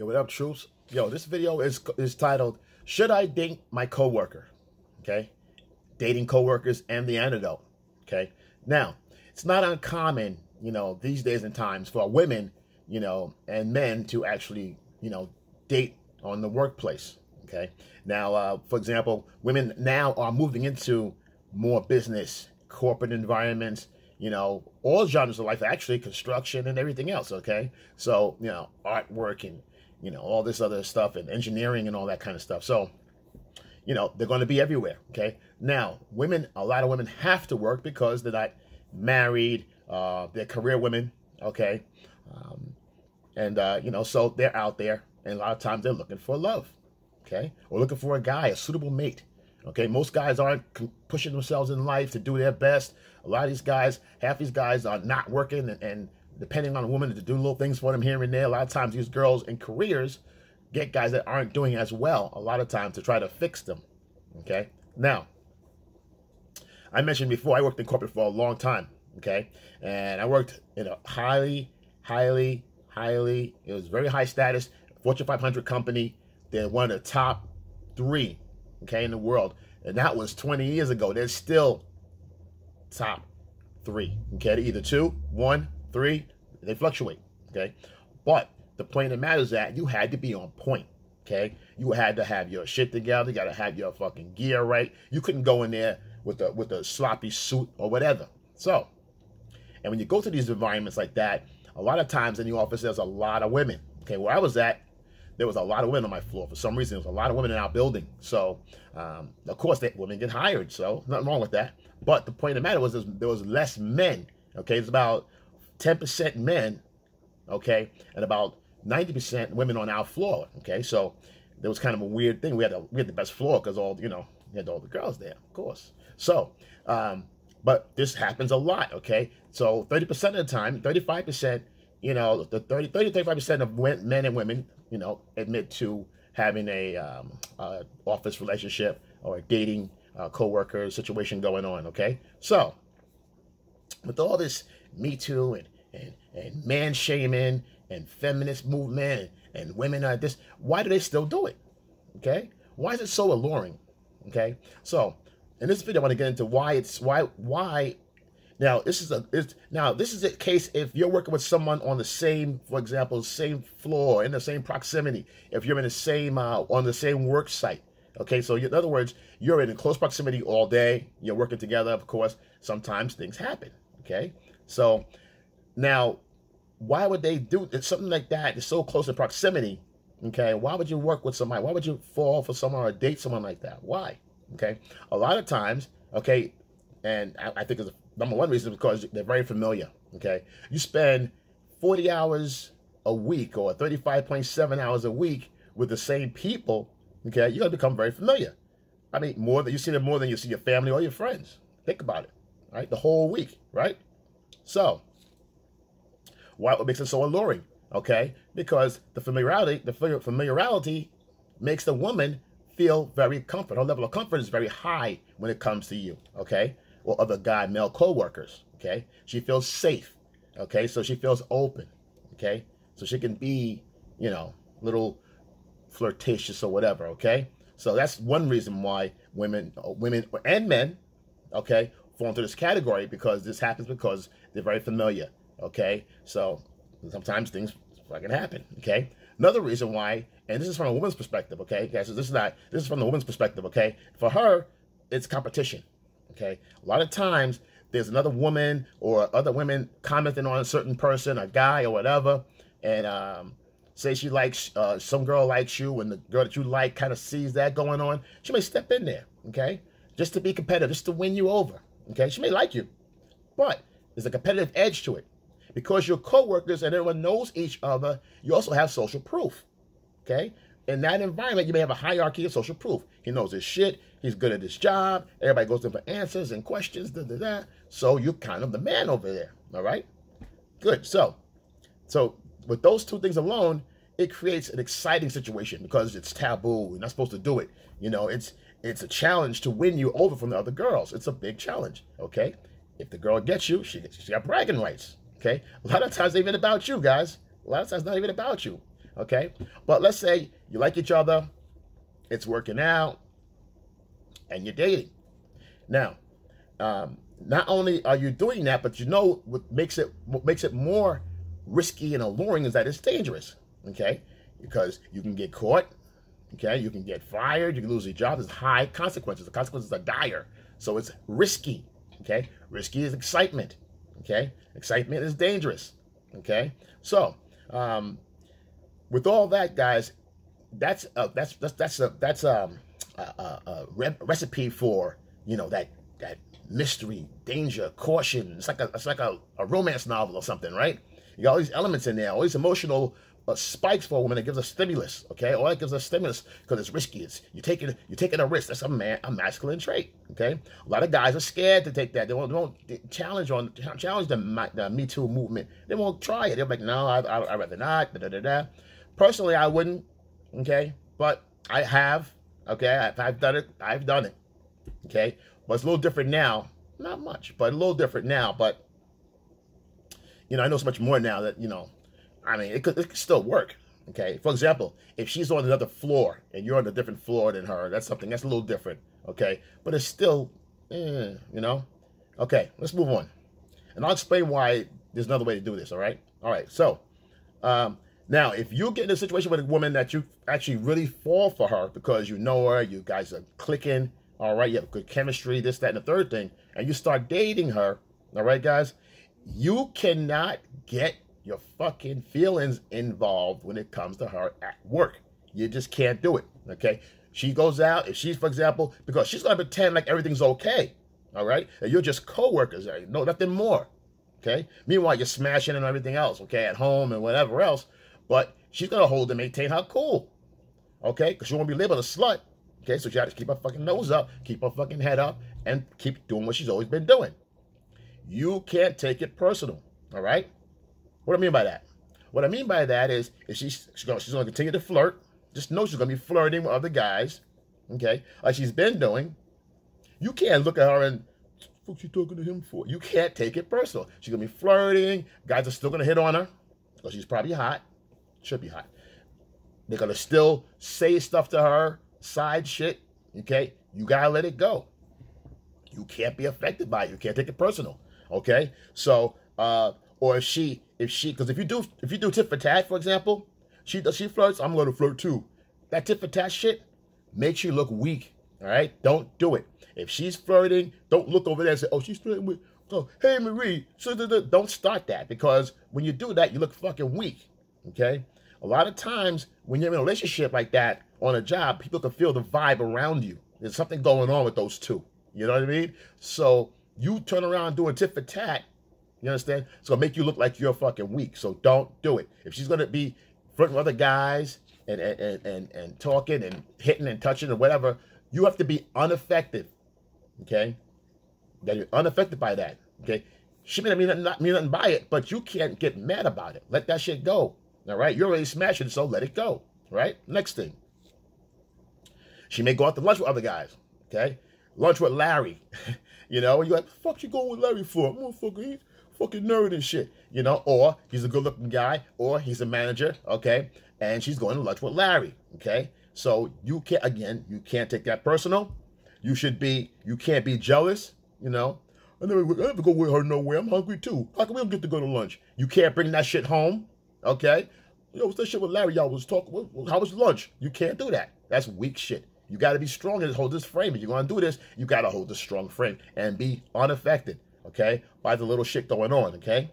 Yo, what up, troops? Yo, this video is titled, Should I Date My Coworker? Okay? Dating coworkers and the antidote. Okay? Now, it's not uncommon, these days and times for women, and men to actually, date on the workplace. Okay? Now, for example, women now are moving into more business, corporate environments, all genres of life, actually, construction and everything else, okay? So, artwork and, all this other stuff and engineering and all that kind of stuff. So, they're going to be everywhere, okay? Now, a lot of women have to work because they're not married, they're career women, okay? So they're out there, and a lot of times they're looking for love, okay? Or looking for a guy, a suitable mate, okay? Most guys aren't pushing themselves in life to do their best. A lot of these guys, half these guys are not working and depending on a woman to do little things for them here and there. A lot of times these girls in careers get guys that aren't doing as well a lot of times to try to fix them, okay? Now, I mentioned before, I worked in corporate for a long time, okay? And I worked in a highly, it was very high status, Fortune 500 company. They're one of the top 3, okay, in the world. And that was 20 years ago. They're still top 3, okay? They're either 2, 1, 3, they fluctuate, okay? But the point that matters is that you had to be on point, okay? You had to have your shit together. You got to have your fucking gear right. You couldn't go in there with a sloppy suit or whatever. So, and when you go to these environments like that, a lot of times in the office, there's a lot of women, okay? Where I was at, there was a lot of women on my floor. For some reason, there was a lot of women in our building. So, of course, women get hired, so nothing wrong with that. But the point of the matter was there was less men, okay? It's about 10% men, okay? And about 90% women on our floor, okay? So there was kind of a weird thing. We had the best floor because we had all the girls there, of course. So, but this happens a lot, okay? So 30% of the time, 35%, the 30 to 35% of men and women, admit to having a office relationship or a dating co-worker situation going on, okay? So with all this Me Too and man shaming and feminist movement and women are this, why do they still do it? Okay? Why is it so alluring? Okay? So in this video, I want to get into why. Now this is a case if you're working with someone on the same, for example, same floor, in the same proximity, if you're in the same on the same work site. Okay, so in other words, you're in close proximity all day, you're working together, of course, sometimes things happen. Okay, so now why would they do something like that? It's so close in proximity. Okay, why would you work with somebody? Why would you fall for someone or date someone like that? Why? Okay, a lot of times, okay, and I think the number one reason is because they're very familiar. Okay, you spend 40 hours a week or 35.7 hours a week with the same people. Okay, you're gonna become very familiar. I mean, you see them more than you see your family or your friends. Think about it, right? The whole week, right? So, what makes it so alluring? Okay, because the familiarity makes the woman feel very comfortable. Her level of comfort is very high when it comes to you. Okay, or other male co-workers. Okay, she feels safe. Okay, so she feels open. Okay, so she can be, little flirtatious or whatever. Okay, so that's one reason why women and men, okay, fall into this category, because this happens because they're very familiar. Okay, so sometimes things fucking happen. Okay, another reason why, and this is from a woman's perspective. Okay, guys, so this is from the woman's perspective. Okay, for her, it's competition. Okay, a lot of times there's another woman or other women commenting on a certain person, a guy or whatever, and say she likes, some girl likes you, and the girl that you like kind of sees that going on, she may step in there, okay, just to be competitive, just to win you over, okay? She may like you, but there's a competitive edge to it. Because you're co-workers and everyone knows each other, you also have social proof, okay? In that environment, you may have a hierarchy of social proof. He knows his shit, he's good at his job, everybody goes in for answers and questions, so you're kind of the man over there, all right? Good, so with those two things alone, it creates an exciting situation because it's taboo. You're not supposed to do it. It's a challenge to win you over from the other girls. It's a big challenge, okay? If the girl gets you, she got bragging rights, okay? A lot of times, it's not even about you, guys. A lot of times, it's not even about you. Okay? But let's say you like each other, it's working out, and you're dating. Now, not only are you doing that, but you know what makes it more risky and alluring is that it's dangerous. Okay? Because you can get caught. Okay? You can get fired. You can lose your job. There's high consequences. The consequences are dire. So it's risky. Okay? Risky is excitement. Okay? Excitement is dangerous. Okay? So, with all that, guys, that's a recipe for, you know, that mystery, danger, caution. It's like a romance novel or something, right? You got all these elements in there, all these emotional spikes for a woman that gives us stimulus. Okay, all that gives us stimulus because it's risky. You're taking a risk. That's a masculine trait. Okay, a lot of guys are scared to take that. They won't challenge the Me Too movement. They won't try it. They're like, no, I'd rather not. Personally, I wouldn't. Okay, but I have. Okay, I've done it. I've done it. Okay, but it's a little different now. Not much, but a little different now. But you know, I know so much more now that, you know, I mean, it could still work. Okay, for example, if she's on another floor and you're on a different floor than her, that's something that's a little different. Okay, but it's still, you know. Okay, let's move on, and I'll explain why there's another way to do this. All right. So, now if you get in a situation with a woman that you actually really fall for her because you know her, you guys are clicking. All right, you have good chemistry, this, that, and the third thing, and you start dating her. All right, guys, you cannot get your fucking feelings involved when it comes to her at work. You just can't do it, okay? She goes out, if she's, for example, because she's going to pretend like everything's okay, all right? And you're just co-workers, no, nothing more, okay? Meanwhile, you're smashing and everything else, okay, at home and whatever else, but she's going to hold and maintain her cool, okay? Because she won't be labeled a slut, okay? So she has to keep her fucking nose up, keep her fucking head up, and keep doing what she's always been doing. You can't take it personal, all right? What do I mean by that? What I mean by that is she's going to continue to flirt. Just know she's going to be flirting with other guys, okay, like she's been doing. You can't look at her and, what's she talking to him for? You can't take it personal. She's going to be flirting. Guys are still going to hit on her because she's probably hot. Should be hot. They're going to still say stuff to her, side shit, okay? You got to let it go. You can't be affected by it. You can't take it personal, okay? So, or if she, because if you do tit for tat, for example, she flirts, I'm going to flirt too. That tit for tat shit makes you look weak, all right? Don't do it. If she's flirting, don't look over there and say, oh, she's flirting with, oh, hey, Marie. So don't start that, because when you do that, you look fucking weak, okay? A lot of times when you're in a relationship like that on a job, people can feel the vibe around you. There's something going on with those two. You know what I mean? So you turn around doing tit for tat, you understand? It's going to make you look like you're fucking weak. So don't do it. If she's going to be flirting with other guys and talking and hitting and touching or whatever, you have to be unaffected, okay? You got to be unaffected by that, okay? She may not mean nothing by it, but you can't get mad about it. Let that shit go, all right? You're already smashing, so let it go, right? Next thing. She may go out to lunch with other guys, okay? Lunch with Larry, you know? You're like, what the fuck you going with Larry for? Motherfucker, he's fucking nerd and shit, you know? Or he's a good-looking guy, or he's a manager, okay? And she's going to lunch with Larry, okay? So you can't take that personal. You can't be jealous, you know? I never go with her nowhere. I'm hungry too. How come we don't get to go to lunch? You can't bring that shit home, okay? Yo, what's that shit with Larry y'all was talking? How was lunch? You can't do that. That's weak shit. You got to be strong and hold this frame. If you're going to do this, you got to hold this strong frame and be unaffected, okay, by the little shit going on, okay?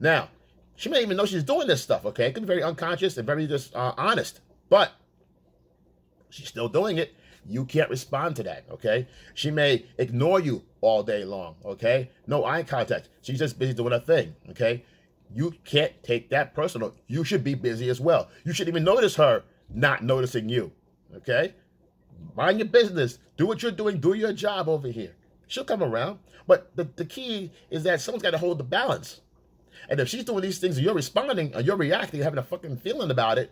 Now, she may even know she's doing this stuff, okay? It could be very unconscious and very just honest, but she's still doing it. You can't respond to that, okay? She may ignore you all day long, okay? No eye contact. She's just busy doing her thing, okay? You can't take that personal. You should be busy as well. You shouldn't even notice her not noticing you, okay? Mind your business. Do what you're doing. Do your job over here. She'll come around. But the key is that someone's got to hold the balance. And if she's doing these things and you're responding or you're reacting, having a fucking feeling about it,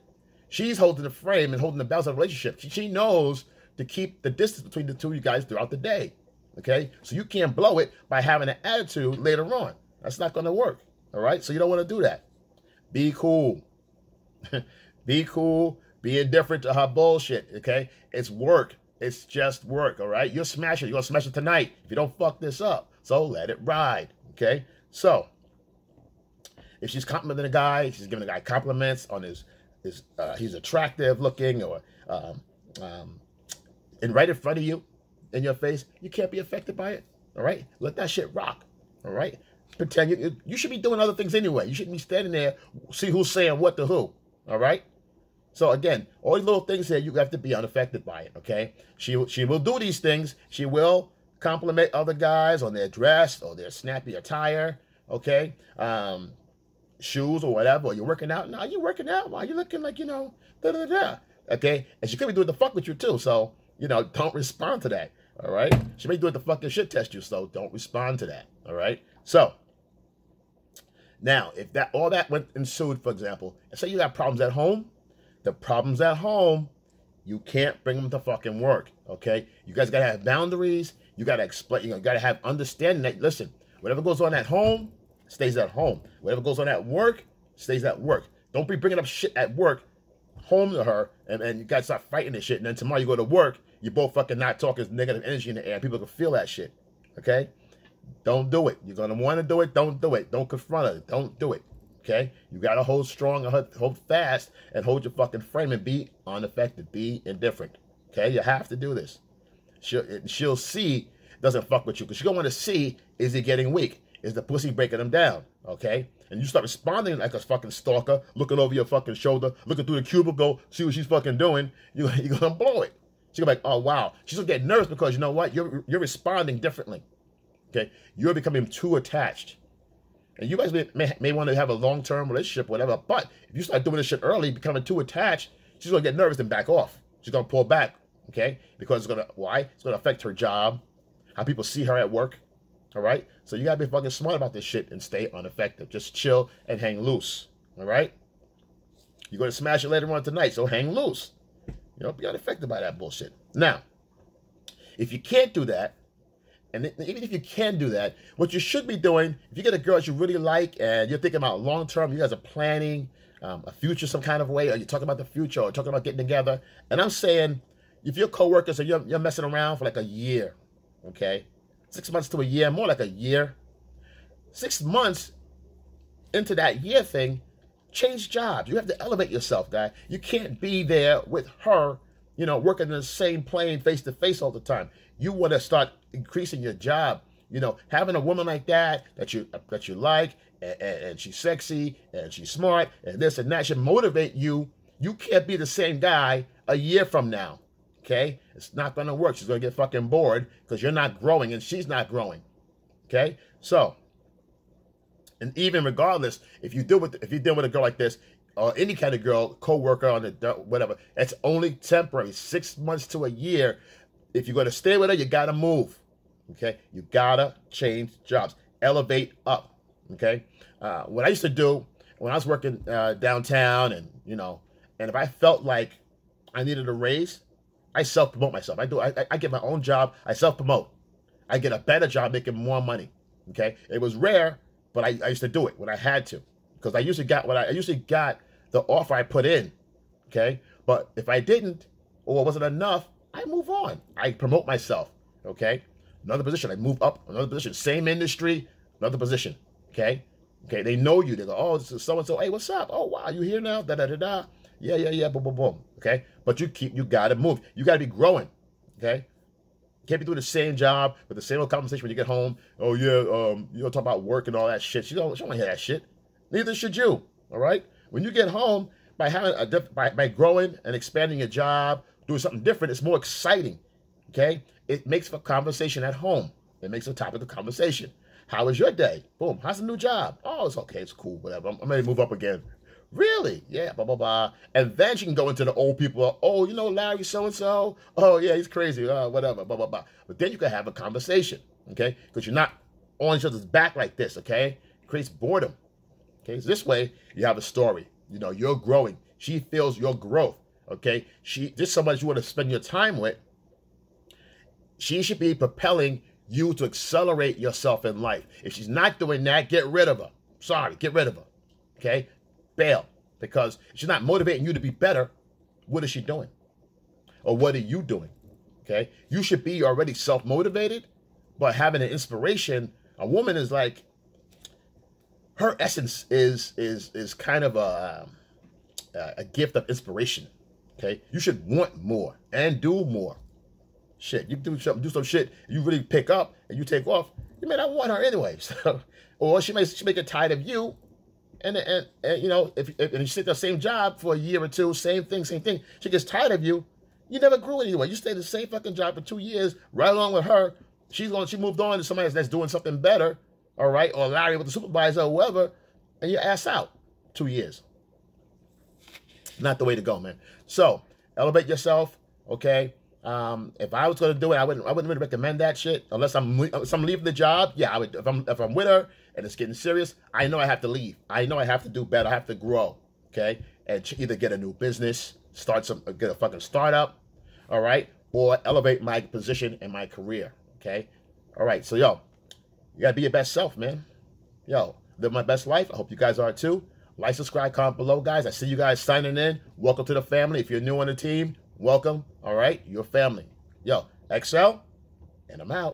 she's holding the frame and holding the balance of the relationship. She knows to keep the distance between the two of you guys throughout the day. Okay? So you can't blow it by having an attitude later on. That's not going to work. All right? So you don't want to do that. Be cool. Be cool. Be indifferent to her bullshit, okay? It's work. It's just work, all right? You'll smash it. You're going to smash it tonight if you don't fuck this up. So let it ride, okay? So if she's complimenting a guy, she's giving a guy compliments on he's attractive looking, or and right in front of you, in your face, you can't be affected by it, all right? Let that shit rock, all right? Pretend you should be doing other things anyway. You shouldn't be standing there, see who's saying what to who, all right? So again, all these little things here, you have to be unaffected by it, okay? She will do these things. She will compliment other guys on their dress or their snappy attire, okay? Shoes or whatever. Or you're working out. No, you're working out. Why? You're looking like, da-da-da. Okay? And she could be doing the fuck with you too. So, don't respond to that, all right? She may do it to fucking shit test you, so don't respond to that, all right? So, now, if all that ensued, for example, and say you got problems at home, the problems at home, you can't bring them to fucking work, okay? You guys got to have boundaries. You got to explain. You got to have understanding that, listen, whatever goes on at home stays at home. Whatever goes on at work stays at work. Don't be bringing up shit at work home to her, and you guys start fighting this shit, and then tomorrow you go to work, you both fucking not talking, negative energy in the air. People can feel that shit, okay? Don't do it. You're going to want to do it. Don't do it. Don't confront her. Don't do it. Okay? You got to hold strong, hold fast, and hold your fucking frame and be unaffected. Be indifferent. Okay? You have to do this. She'll see, doesn't fuck with you. Because she's going to want to see, is he getting weak? Is the pussy breaking him down? Okay? And you start responding like a fucking stalker, looking over your fucking shoulder, looking through the cubicle, see what she's fucking doing, you're going to blow it. She's going to be like, oh, wow. She's going to get nervous because you know what? You're responding differently. Okay? You're becoming too attached. And you guys may want to have a long-term relationship, whatever, but if you start doing this shit early, becoming too attached, she's going to get nervous and back off. She's going to pull back, okay? Because it's going to, why? It's going to affect her job, how people see her at work, all right? So you got to be fucking smart about this shit and stay unaffected. Just chill and hang loose, all right? You're going to smash it later on tonight, so hang loose. Be unaffected by that bullshit. Now, if you can't do that, and even if you can do that, what you should be doing, if you get a girl that you really like and you're thinking about long-term, you guys are planning a future some kind of way, or you're talking about the future, or talking about getting together, and I'm saying, if your coworkers, or you're messing around for like a year, okay? 6 months to a year, more like a year. 6 months into that year thing, change jobs. You have to elevate yourself, guy. You can't be there with her, working in the same plane face-to-face all the time. You want to start increasing your job. Having a woman like that you like, and she's sexy, and she's smart, and this and that should motivate you. You can't be the same guy a year from now, okay? It's not going to work. She's going to get fucking bored because you're not growing and she's not growing, okay? So, and even regardless, if you deal with a girl like this, or any kind of girl, co-worker on the whatever, it's only temporary, 6 months to a year. If you're going to stay with her, you got to move, okay? You got to change jobs. Elevate up, okay? What I used to do when I was working downtown, and, and if I felt like I needed a raise, I self-promote myself. I get my own job. I self-promote. I get a better job making more money, okay? It was rare, but I used to do it when I had to, because I usually got the offer I put in, okay? But if I didn't, or it wasn't enough, I move on. I promote myself, okay? Another position, I move up, another position, same industry, another position, okay? Okay, they know you. They go, oh, this is so-and-so. Hey, what's up? Oh, wow, you here now? Da-da-da-da. Yeah, boom, boom, boom, okay? But you got to move. You got to be growing, okay? You can't be doing the same job with the same old conversation when you get home. Oh, yeah, you don't talk about work and all that shit. She don't want to hear that shit. Neither should you, all right? When you get home, by by growing and expanding your job, doing something different, it's more exciting, okay? It makes for conversation at home. It makes a topic of conversation. How was your day? Boom. How's the new job? Oh, it's okay. It's cool. Whatever. I'm ready to move up again. Really? Yeah, blah, blah, blah. And then she can go into the old people. Oh, Larry so-and-so. Oh, yeah, he's crazy. Whatever, blah, blah, blah. But then you can have a conversation, okay? Because you're not on each other's back like this, okay? It creates boredom. Okay, so this way, you have a story. You're growing. She feels your growth, okay? This is somebody you want to spend your time with. She should be propelling you to accelerate yourself in life. If she's not doing that, get rid of her. Sorry, get rid of her, okay? Bail. Because if she's not motivating you to be better, what is she doing? Or what are you doing? Okay? You should be already self-motivated, but having an inspiration. A woman is like, her essence is kind of a gift of inspiration. Okay? You should want more and do more. Shit, you do some shit, you really pick up and you take off. You may not want her anyway. So, or she may get tired of you. And you know, if you sit the same job for a year or two, same thing, she gets tired of you. You never grew anyway. You stayed the same fucking job for 2 years, right along with her. She moved on to somebody that's doing something better, all right, or Larry with the supervisor or whoever, and you ass out 2 years. Not the way to go, man. So elevate yourself, okay. If I was going to do it, I wouldn't really recommend that shit unless I'm leaving the job. Yeah, I would. If I'm with her and it's getting serious, I know I have to leave. I know I have to do better. I have to grow, okay, and either get a new business, get a fucking startup, all right, or elevate my position in my career, okay. All right, so yo, you gotta be your best self, man. Yo, live my best life. I hope you guys are too. Like, subscribe, comment below, guys. I see you guys signing in. Welcome to the family. If you're new on the team, welcome. All right, your family. Yo, XL, and I'm out.